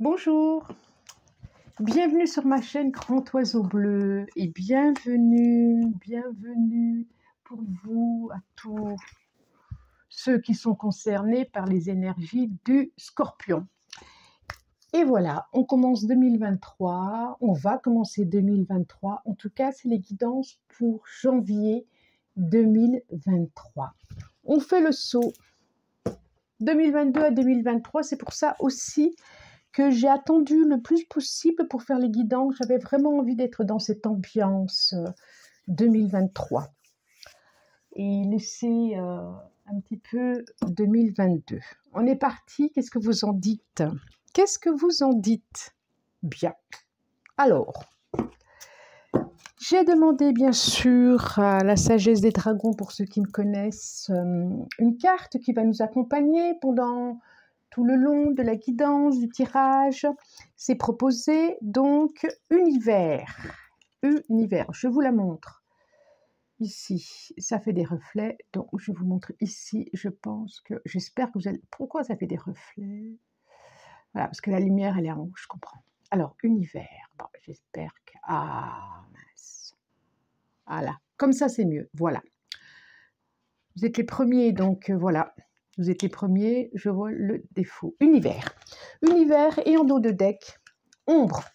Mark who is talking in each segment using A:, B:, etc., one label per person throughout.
A: Bonjour, bienvenue sur ma chaîne Grand Oiseau Bleu et bienvenue pour vous à tous ceux qui sont concernés par les énergies du Scorpion. Et voilà, on commence 2023, on va commencer 2023, en tout cas c'est les guidances pour janvier 2023. On fait le saut 2022 à 2023, c'est pour ça aussi que j'ai attendu le plus possible pour faire les guidances. J'avais vraiment envie d'être dans cette ambiance 2023 et laisser un petit peu 2022. On est parti, qu'est-ce que vous en dites? Qu'est-ce que vous en dites? Bien. Alors, j'ai demandé bien sûr à la sagesse des dragons, pour ceux qui me connaissent, une carte qui va nous accompagner pendant tout le long de la guidance, du tirage. C'est proposé donc univers. Je vous la montre. Ici, ça fait des reflets. Donc, je vous montre ici. J'espère que vous allez... Pourquoi ça fait des reflets? Voilà, parce que la lumière, elle est en haut, je comprends. Alors, univers. Bon, j'espère que... Ah, mince. Voilà. Comme ça, c'est mieux. Voilà. Vous êtes les premiers, donc voilà. Vous êtes les premiers, je vois le défaut. Univers. Univers et en dos de deck, ombre.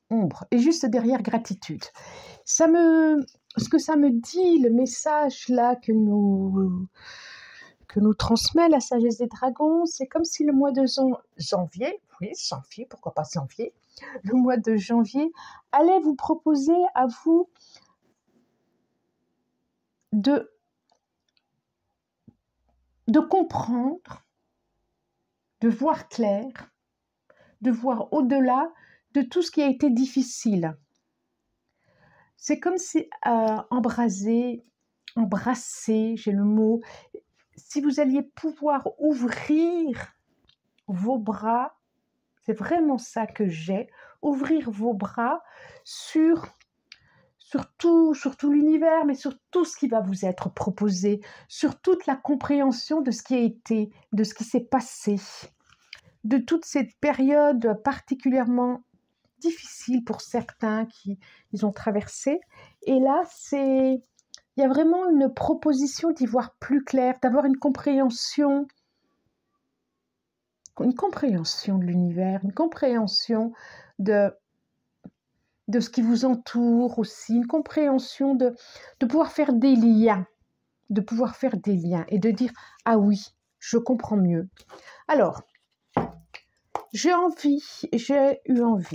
A: Ombre. Et juste derrière, gratitude. Ce que ça me dit, le message là que nous transmet la sagesse des dragons, c'est comme si le mois de janvier, oui, janvier, pourquoi pas janvier, le mois de janvier allait vous proposer à vous de comprendre, de voir clair, de voir au-delà de tout ce qui a été difficile. C'est comme si embrasser, j'ai le mot, si vous alliez pouvoir ouvrir vos bras, c'est vraiment ça que j'ai, ouvrir vos bras sur tout l'univers, mais sur tout ce qui va vous être proposé, sur toute la compréhension de ce qui a été, de ce qui s'est passé, de toute cette période particulièrement difficile pour certains qui ils ont traversé. Et là, il y a vraiment une proposition d'y voir plus clair, d'avoir une compréhension de l'univers, une compréhension de ce qui vous entoure aussi, une compréhension de pouvoir faire des liens, et de dire « Ah oui, je comprends mieux ». Alors, j'ai eu envie,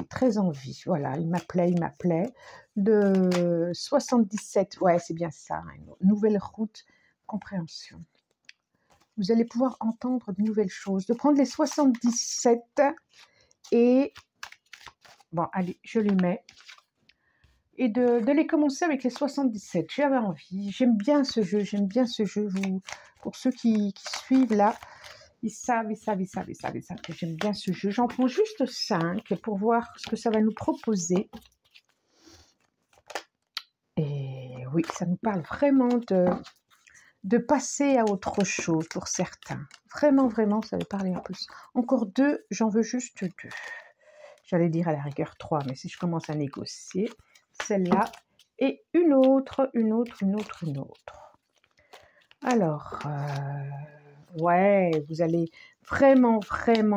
A: très envie, voilà, il m'appelait, de 77, ouais, c'est bien ça, une nouvelle route, compréhension. Vous allez pouvoir entendre de nouvelles choses, de prendre les 77 et, bon, allez, je les mets, et de les commencer avec les 77. J'avais envie, j'aime bien ce jeu, pour ceux qui suivent là, ils savent que j'aime bien ce jeu. J'en prends juste 5 pour voir ce que ça va nous proposer. Et oui, ça nous parle vraiment de passer à autre chose pour certains. Vraiment, ça veut parler en plus. Encore 2, j'en veux juste 2. J'allais dire à la rigueur 3, mais si je commence à négocier, celle-là et une autre. Alors, ouais, vous allez vraiment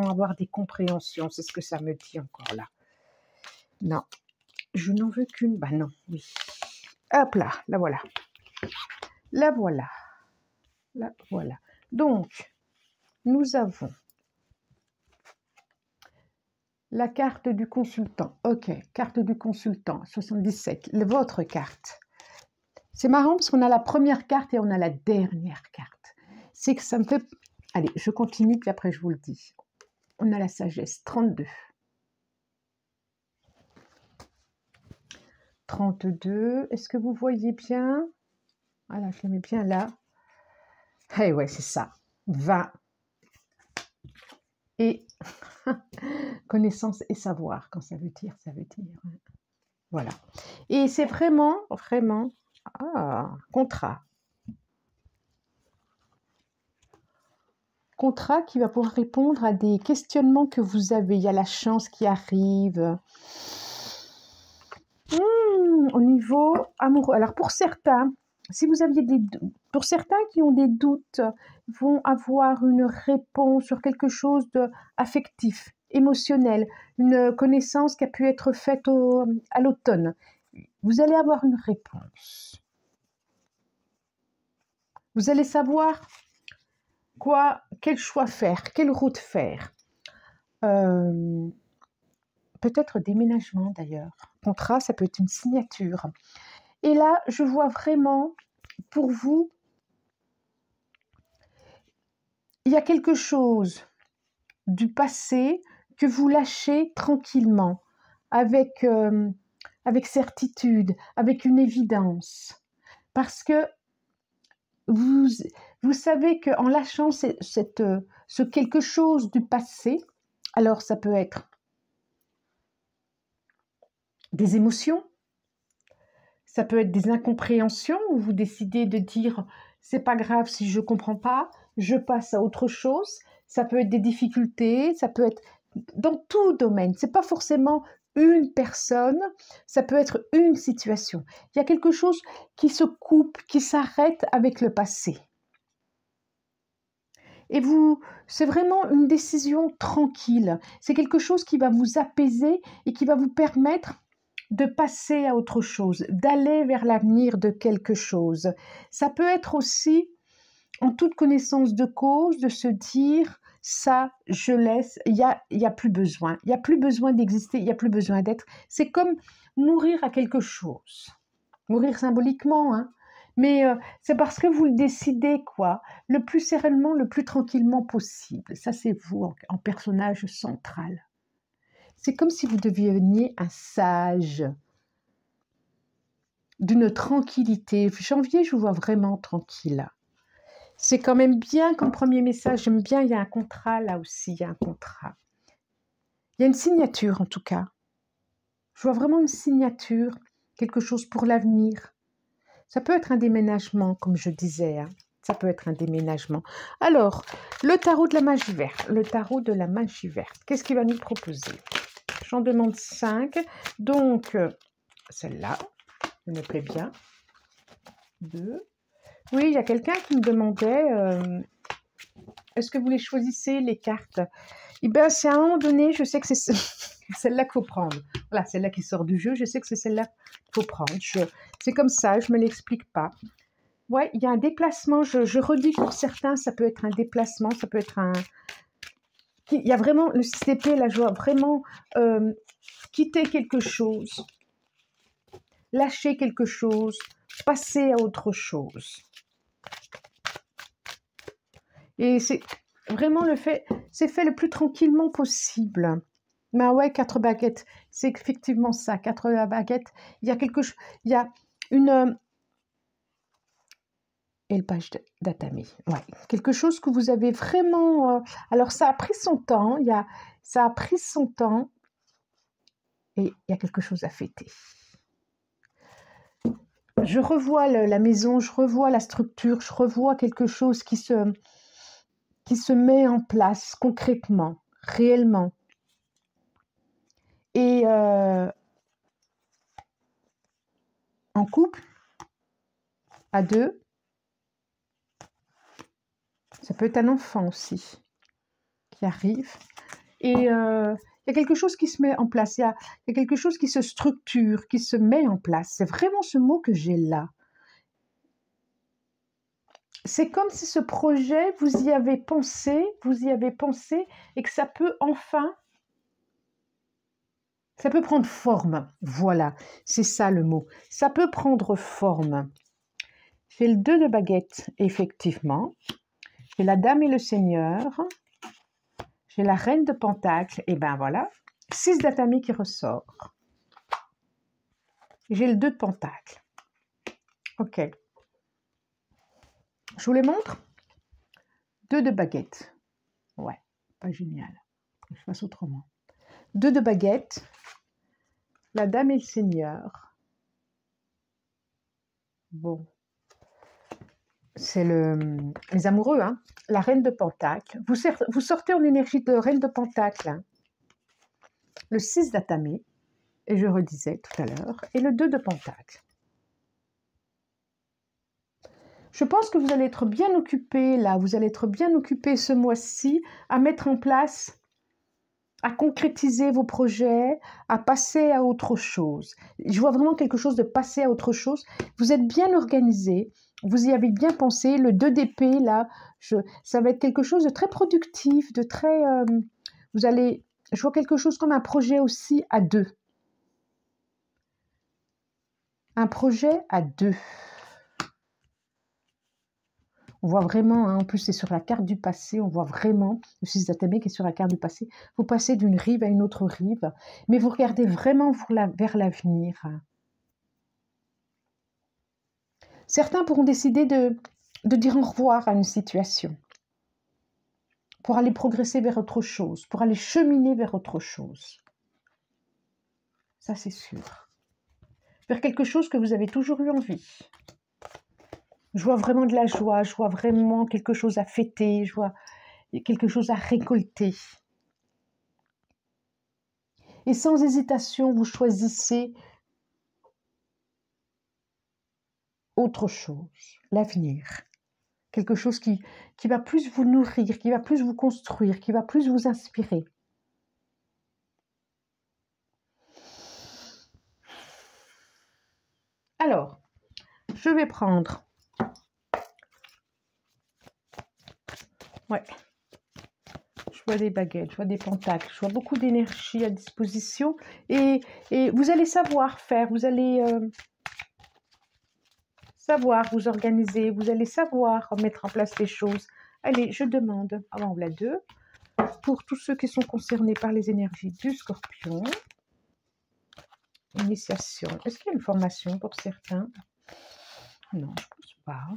A: avoir des compréhensions. C'est ce que ça me dit encore là. Non, je n'en veux qu'une. Bah non, oui. Hop là, la voilà. Donc, nous avons la carte du consultant. Ok, carte du consultant, 77, votre carte. C'est marrant parce qu'on a la première carte et on a la dernière carte. C'est que ça me fait... Allez, je continue, puis après je vous le dis. On a la sagesse, 32. 32, est-ce que vous voyez bien? Voilà, je la mets bien là. Eh ouais, c'est ça. 20. Et connaissance et savoir, quand ça veut dire. Voilà. Et c'est vraiment, contrat. contrat qui va pouvoir répondre à des questionnements que vous avez. Il y a la chance qui arrive. Au niveau amoureux. Alors pour certains, si vous aviez pour certains qui ont des doutes, vont avoir une réponse sur quelque chose d'affectif, émotionnel, une connaissance qui a pu être faite à l'automne. Vous allez avoir une réponse. Vous allez savoir quel choix faire, quelle route faire. Peut-être déménagement d'ailleurs. Contrat, ça peut être une signature. Et là, je vois vraiment, pour vous, il y a quelque chose du passé que vous lâchez tranquillement, avec certitude, avec une évidence. Parce que vous savez qu'en lâchant ce quelque chose du passé, alors ça peut être des émotions, ça peut être des incompréhensions où vous décidez de dire c'est pas grave si je comprends pas, je passe à autre chose. Ça peut être des difficultés, ça peut être dans tout domaine. C'est pas forcément une personne, ça peut être une situation. Il y a quelque chose qui se coupe, qui s'arrête avec le passé. Et c'est vraiment une décision tranquille. C'est quelque chose qui va vous apaiser et qui va vous permettre de passer à autre chose, d'aller vers l'avenir de quelque chose. Ça peut être aussi, en toute connaissance de cause, de se dire ça, je laisse, il y a plus besoin. Il n'y a plus besoin d'exister, il n'y a plus besoin d'être. C'est comme mourir à quelque chose. Mourir symboliquement, hein. Mais c'est parce que vous le décidez, quoi, le plus sereinement, le plus tranquillement possible. Ça, c'est vous en personnage central. C'est comme si vous deveniez un sage, d'une tranquillité. Janvier, je vous vois vraiment tranquille. C'est quand même bien comme premier message. J'aime bien, il y a un contrat là aussi, il y a un contrat. Il y a une signature en tout cas. Je vois vraiment une signature, quelque chose pour l'avenir. Ça peut être un déménagement, comme je disais. Hein. Ça peut être un déménagement. Alors, le tarot de la magie verte. Le tarot de la magie verte. Qu'est-ce qu'il va nous proposer? J'en demande 5. Donc, celle-là, elle me plaît bien. 2. Oui, il y a quelqu'un qui me demandait est-ce que vous les choisissez, les cartes? Eh bien, c'est à un moment donné, je sais que c'est celle-là qu'il faut prendre. Voilà, celle-là qui sort du jeu, je sais que c'est celle-là qu'il faut prendre. C'est comme ça, je ne me l'explique pas. Ouais, il y a un déplacement, je redis pour certains, ça peut être un déplacement, ça peut être un... Il y a vraiment, le 6 d'épée, là, je vois vraiment quitter quelque chose, lâcher quelque chose, passer à autre chose. Et c'est vraiment c'est fait le plus tranquillement possible. Mais ouais, 4 baguettes, c'est effectivement ça, 4 baguettes. Il y a quelque chose, il y a une... et le page d'Atami, ouais. Quelque chose que vous avez vraiment... alors, ça a pris son temps, ça a pris son temps, et il y a quelque chose à fêter. Je revois la maison, je revois la structure, je revois quelque chose qui se met en place concrètement, réellement. Et en couple, à 2, ça peut être un enfant aussi qui arrive. Et il y a quelque chose qui se met en place, il y a quelque chose qui se structure, qui se met en place. C'est vraiment ce mot que j'ai là. C'est comme si ce projet, vous y avez pensé, et que ça peut enfin... ça peut prendre forme. Voilà, c'est ça le mot. Ça peut prendre forme. J'ai le 2 de baguette, effectivement. J'ai la dame et le seigneur. J'ai la reine de pentacle. Et ben voilà. 6 d'atami qui ressort. J'ai le 2 de pentacle. Ok. Je vous les montre. 2 de baguette. Ouais, pas génial. Je fasse autrement. 2 de baguette. La dame et le seigneur. Bon. C'est les amoureux, hein. la reine de Pentacle. Vous sortez en énergie de reine de Pentacle, hein, le 6 d'Atamé, et je redisais tout à l'heure, et le 2 de Pentacle. Je pense que vous allez être bien occupé là, vous allez être bien occupé ce mois-ci à mettre en place, à concrétiser vos projets, à passer à autre chose. Je vois vraiment quelque chose de passer à autre chose. Vous êtes bien organisé, vous y avez bien pensé. Le 2 d'épée, là, ça va être quelque chose de très productif, de très... je vois quelque chose comme un projet aussi à deux. Un projet à deux. On voit vraiment, hein, en plus c'est sur la carte du passé, on voit vraiment le 6 d'Atamé qui est sur la carte du passé. Vous passez d'une rive à une autre rive, mais vous regardez vraiment vers l'avenir. Certains pourront décider de dire au revoir à une situation, pour aller progresser vers autre chose, pour aller cheminer vers autre chose. Ça c'est sûr. Vers quelque chose que vous avez toujours eu envie. Je vois vraiment de la joie, je vois vraiment quelque chose à fêter, je vois quelque chose à récolter. Et sans hésitation, vous choisissez autre chose, l'avenir. Quelque chose qui va plus vous nourrir, qui va plus vous construire, qui va plus vous inspirer. Alors, je vais prendre... Ouais. Je vois des baguettes, je vois des pentacles, je vois beaucoup d'énergie à disposition. Et vous allez savoir faire, vous allez savoir vous organiser, vous allez savoir mettre en place les choses. Allez, je demande, avant la 2, pour tous ceux qui sont concernés par les énergies du Scorpion. Initiation. Est-ce qu'il y a une formation pour certains? Non, je ne pense pas.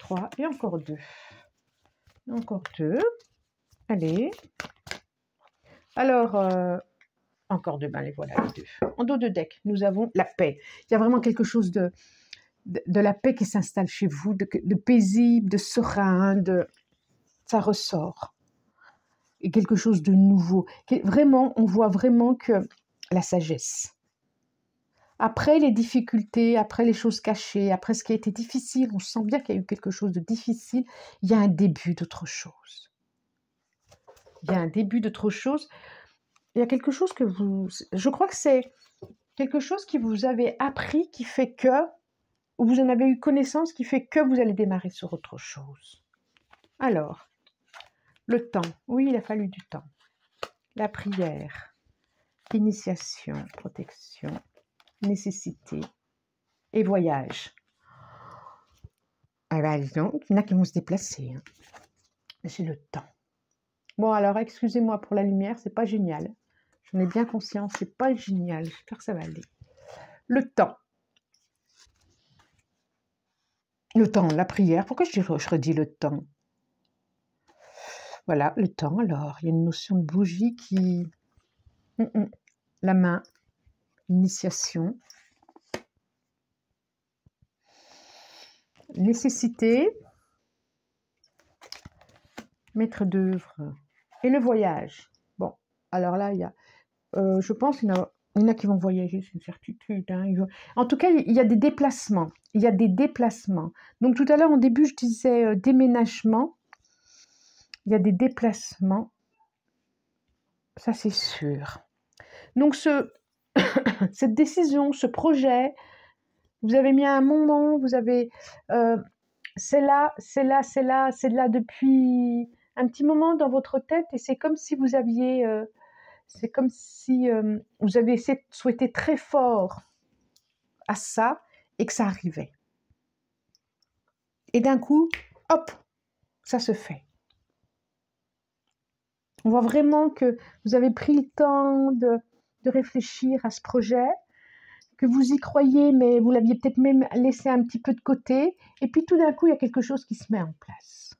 A: 3 et encore 2. Encore 2. Allez. Alors, encore 2, ben les voilà les 2. En dos de deck, nous avons la paix. Il y a vraiment quelque chose de la paix qui s'installe chez vous, de paisible, de serein, ça ressort. Et quelque chose de nouveau. Vraiment, on voit vraiment que la sagesse. Après les difficultés, après les choses cachées, après ce qui a été difficile, on sent bien qu'il y a eu quelque chose de difficile, il y a un début d'autre chose. Il y a un début d'autre chose. Il y a quelque chose que vous... Je crois que c'est quelque chose que vous avez appris qui fait que, ou vous en avez eu connaissance qui fait que vous allez démarrer sur autre chose. Alors, le temps. Oui, il a fallu du temps. La prière. Initiation, protection, nécessité et voyage. Ah ben, donc, il y en a qui vont se déplacer. Hein. J'ai le temps. Bon, alors, excusez-moi pour la lumière, c'est pas génial. J'en ai bien conscience, c'est pas génial. J'espère que ça va aller. Le temps. Le temps, la prière. Pourquoi je redis le temps? Voilà, le temps. Alors, il y a une notion de bougie qui... La main. Initiation. Nécessité. Maître d'œuvre. Et le voyage. Bon, alors là, il y a... je pense qu'il y en a qui vont voyager, c'est une certitude. Hein. En tout cas, il y a des déplacements. Il y a des déplacements. Donc, tout à l'heure, en début, je disais déménagement. Il y a des déplacements. Ça, c'est sûr. Donc, cette décision, ce projet, vous avez mis un moment, vous avez... c'est là depuis un petit moment dans votre tête et c'est comme si vous aviez... c'est comme si vous avez souhaité très fort à ça et que ça arrivait. Et d'un coup, hop, ça se fait. On voit vraiment que vous avez pris le temps de réfléchir à ce projet, que vous y croyez, mais vous l'aviez peut-être même laissé un petit peu de côté. Et puis tout d'un coup, il y a quelque chose qui se met en place.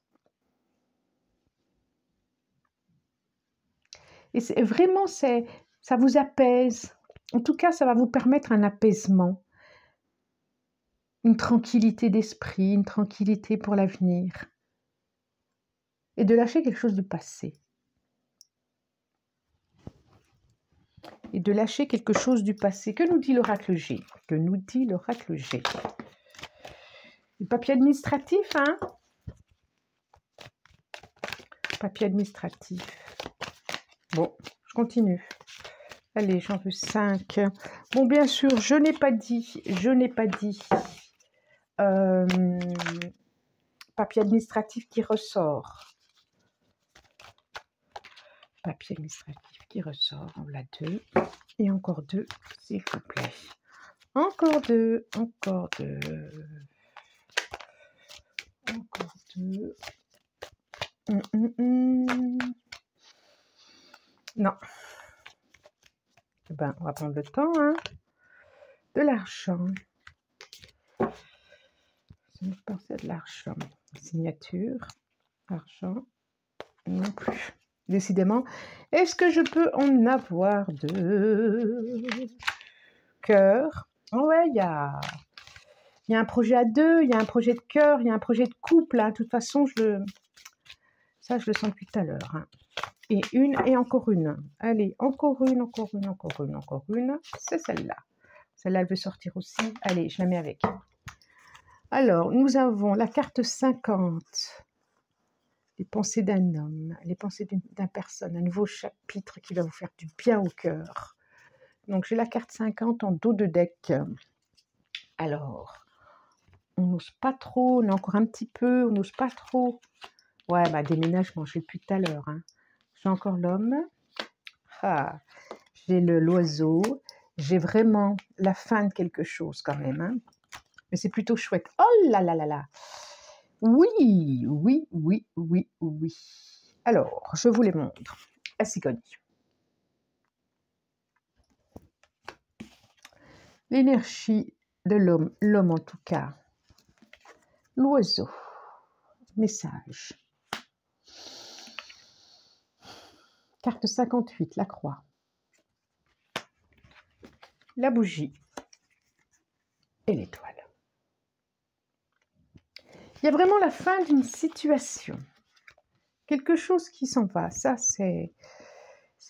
A: Et vraiment, ça vous apaise. En tout cas, ça va vous permettre un apaisement, une tranquillité d'esprit, une tranquillité pour l'avenir. et de lâcher quelque chose du passé. Et de lâcher quelque chose du passé. Que nous dit l'oracle G? Que nous dit l'oracle G? Le papier administratif, hein? Papier administratif. Bon, je continue. Allez, j'en veux 5. Bon, bien sûr, je n'ai pas dit, papier administratif qui ressort. Papier administratif qui ressort, on l'a 2. Et encore 2, s'il vous plaît. Encore 2, encore 2. Encore 2. Non. Ben, on va prendre le temps, hein. De l'argent. Je vais penser à de l'argent. Signature. Argent. Non plus. Décidément. Est-ce que je peux en avoir deux? Cœur. Oh ouais, il y a un projet à 2, il y a un projet de cœur, il y a un projet de couple. Hein. De toute façon, ça, je le sens depuis tout à l'heure. Hein. Et une, et encore une. Allez, encore une, encore une, encore une, encore une. C'est celle-là. Celle-là, elle veut sortir aussi. Allez, je la mets avec. Alors, nous avons la carte 50. Les pensées d'un homme, les pensées d'une personne, un nouveau chapitre qui va vous faire du bien au cœur. Donc, j'ai la carte 50 en dos de deck. Alors, on n'ose pas trop, on a encore un petit peu, on n'ose pas trop. Ouais, bah, déménagement, j'ai depuis tout à l'heure. Hein. J'ai encore l'homme. Ah, j'ai l'oiseau. J'ai vraiment la fin de quelque chose quand même. Hein. Mais c'est plutôt chouette. Oh là là là là. Oui, oui, oui, oui, oui. Alors, je vous les montre. La cigogne. L'énergie de l'homme en tout cas. L'oiseau. Message. Carte 58, la croix. La bougie. Et l'étoile. Il y a vraiment la fin d'une situation. Quelque chose qui s'en va. Ça, c'est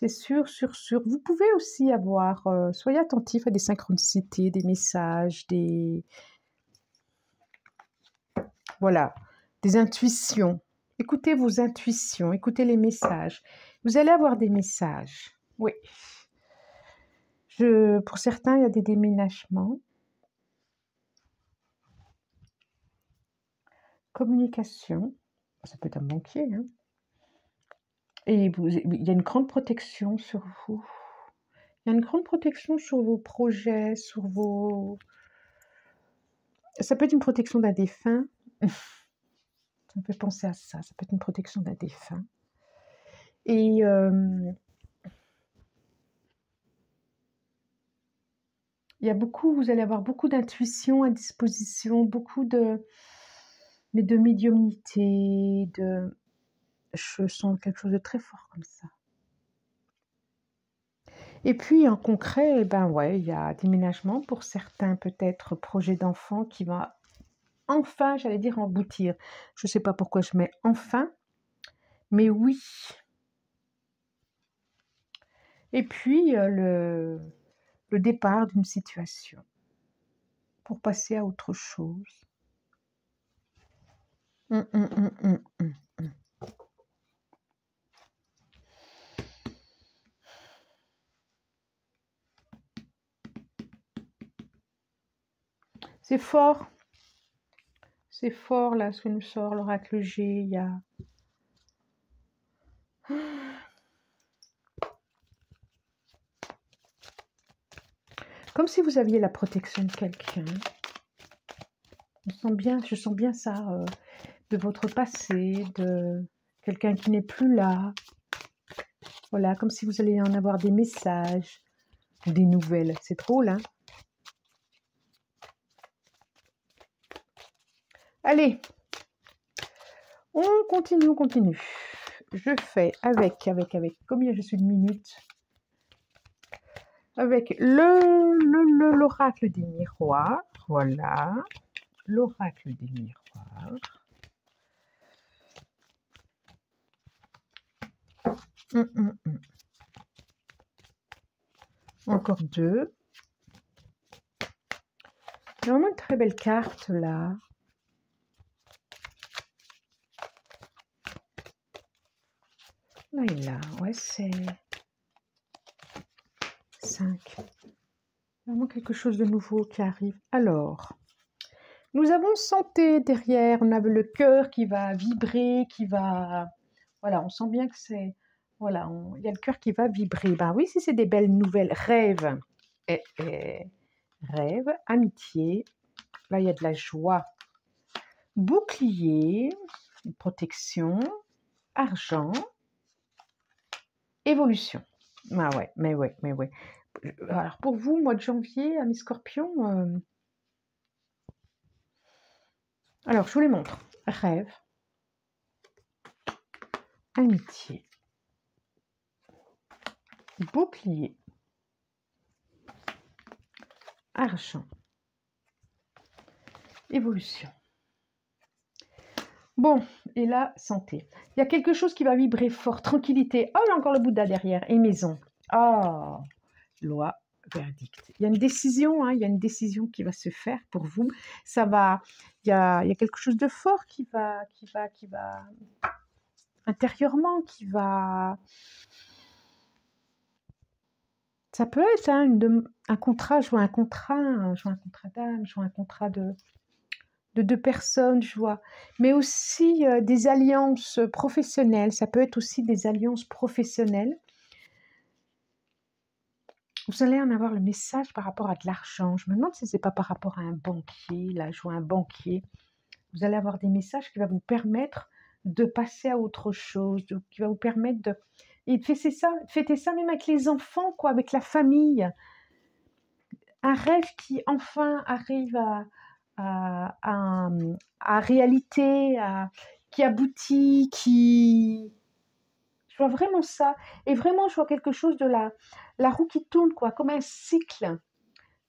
A: sûr, sûr. Vous pouvez aussi avoir, soyez attentif à des synchronicités, des messages, voilà, des intuitions. Écoutez vos intuitions, écoutez les messages. Vous allez avoir des messages. Oui. Pour certains, il y a des déménagements. Communication. Ça peut être un banquier. Hein. Et il y a une grande protection sur vous. Il y a une grande protection sur vos projets, sur vos... Ça peut être une protection d'un défunt. Ça me fait penser à ça. Ça peut être une protection d'un défunt. Et il y a beaucoup, vous allez avoir beaucoup d'intuition à disposition, beaucoup de médiumnité, je sens quelque chose de très fort comme ça. Et puis en concret, ben ouais, il y a déménagement pour certains, peut-être projet d'enfant qui va enfin, j'allais dire aboutir. Je ne sais pas pourquoi je mets enfin, mais oui. Et puis le départ d'une situation pour passer à autre chose. C'est fort. C'est fort là ce que nous sort l'oracle G. Il y a... Comme si vous aviez la protection de quelqu'un. Je sens bien ça, de votre passé, de quelqu'un qui n'est plus là. Voilà, comme si vous alliez en avoir des messages, des nouvelles. C'est drôle, hein? Allez, on continue, on continue. Je fais avec combien je suis de minutes? Avec l'oracle des miroirs, voilà, l'oracle des miroirs. Hum, hum, hum. Encore 2. C'est vraiment une très belle carte, là. Là et là, ouais, c'est 5. Vraiment quelque chose de nouveau qui arrive. Alors, nous avons santé derrière. On a le cœur qui va vibrer, qui va... Voilà, on sent bien que c'est... Voilà, il y a le cœur qui va vibrer. Ben oui, si c'est des belles nouvelles. Rêve. Rêve, amitié. Là, il y a de la joie. Bouclier, protection, argent, évolution. Ah ouais, mais ouais, mais ouais. Alors pour vous, mois de janvier, mes scorpions, alors je vous les montre. Rêve, amitié, bouclier, argent, évolution. Bon, et là, santé. Il y a quelque chose qui va vibrer fort. Tranquillité. Oh, il y a encore le Bouddha derrière. Et maison. Oh, loi, verdict. Il y a une décision, hein, il y a une décision qui va se faire pour vous. Ça va, il y a quelque chose de fort qui va intérieurement, qui va... Ça peut être hein, un contrat, je vois un contrat d'âme, je vois un contrat de 2 personnes, je vois. Mais aussi des alliances professionnelles, ça peut être aussi des alliances professionnelles. Vous allez en avoir le message par rapport à de l'argent. Je me demande si ce n'est pas par rapport à un banquier. Là, je vois un banquier. Vous allez avoir des messages qui vont vous permettre de passer à autre chose, qui va vous permettre de... Et fêtez ça même avec les enfants, quoi, avec la famille. Un rêve qui enfin arrive à réalité, qui aboutit, qui... Je vois vraiment ça. Et vraiment, je vois quelque chose de la roue qui tourne, quoi, comme un cycle.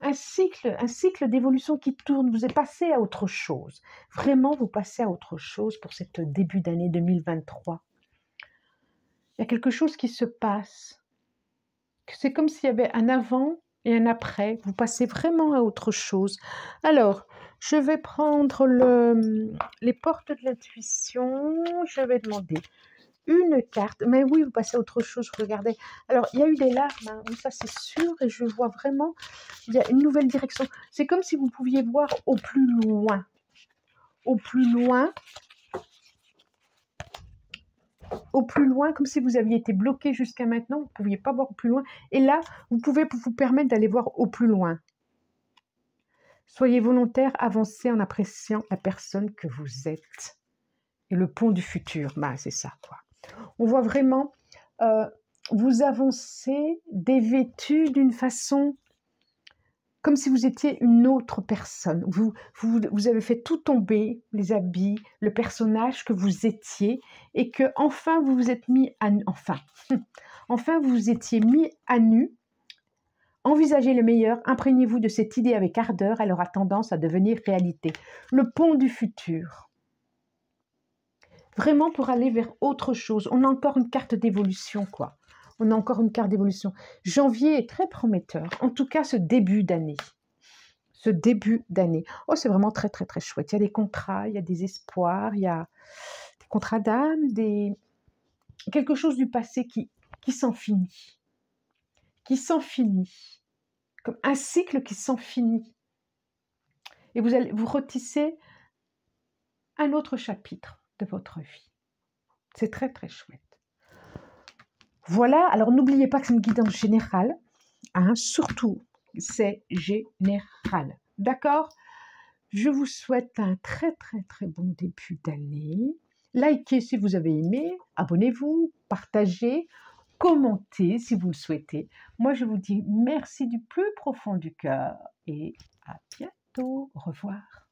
A: Un cycle d'évolution qui tourne. Vous êtes passé à autre chose. Vraiment, vous passez à autre chose pour cette début d'année 2023. Il y a quelque chose qui se passe. C'est comme s'il y avait un avant et un après. Vous passez vraiment à autre chose. Alors, je vais prendre les portes de l'intuition. Je vais demander une carte. Mais oui, vous passez à autre chose, regardez. Alors, il y a eu des larmes, hein, oui, ça c'est sûr, et je vois vraiment, il y a une nouvelle direction. C'est comme si vous pouviez voir au plus loin. Au plus loin. Au plus loin, comme si vous aviez été bloqué jusqu'à maintenant, vous ne pouviez pas voir au plus loin. Et là, vous pouvez vous permettre d'aller voir au plus loin. Soyez volontaire, avancez en appréciant la personne que vous êtes. Et le pont du futur, bah, c'est ça, quoi. On voit vraiment, vous avancez dévêtu d'une façon comme si vous étiez une autre personne. Vous avez fait tout tomber, les habits, le personnage que vous étiez, et que enfin vous vous êtes mis à nu. Enfin vous vous étiez mis à nu. Envisagez le meilleur, imprégnez-vous de cette idée avec ardeur, elle aura tendance à devenir réalité. Le pont du futur. Vraiment pour aller vers autre chose. On a encore une carte d'évolution, quoi. On a encore une carte d'évolution. Janvier est très prometteur. En tout cas, ce début d'année. Ce début d'année. Oh, c'est vraiment très, très, très chouette. Il y a des contrats, il y a des espoirs, il y a des contrats d'âme, quelque chose du passé qui s'en finit. Qui s'en finit. Comme un cycle qui s'en finit. Et vous retissez un autre chapitre de votre vie. C'est très, très chouette. Voilà, alors n'oubliez pas que c'est une guidance générale, hein, surtout, c'est général. D'accord? Je vous souhaite un très, très, très bon début d'année. Likez si vous avez aimé, abonnez-vous, partagez, commentez si vous le souhaitez. Moi, je vous dis merci du plus profond du cœur et à bientôt. Au revoir.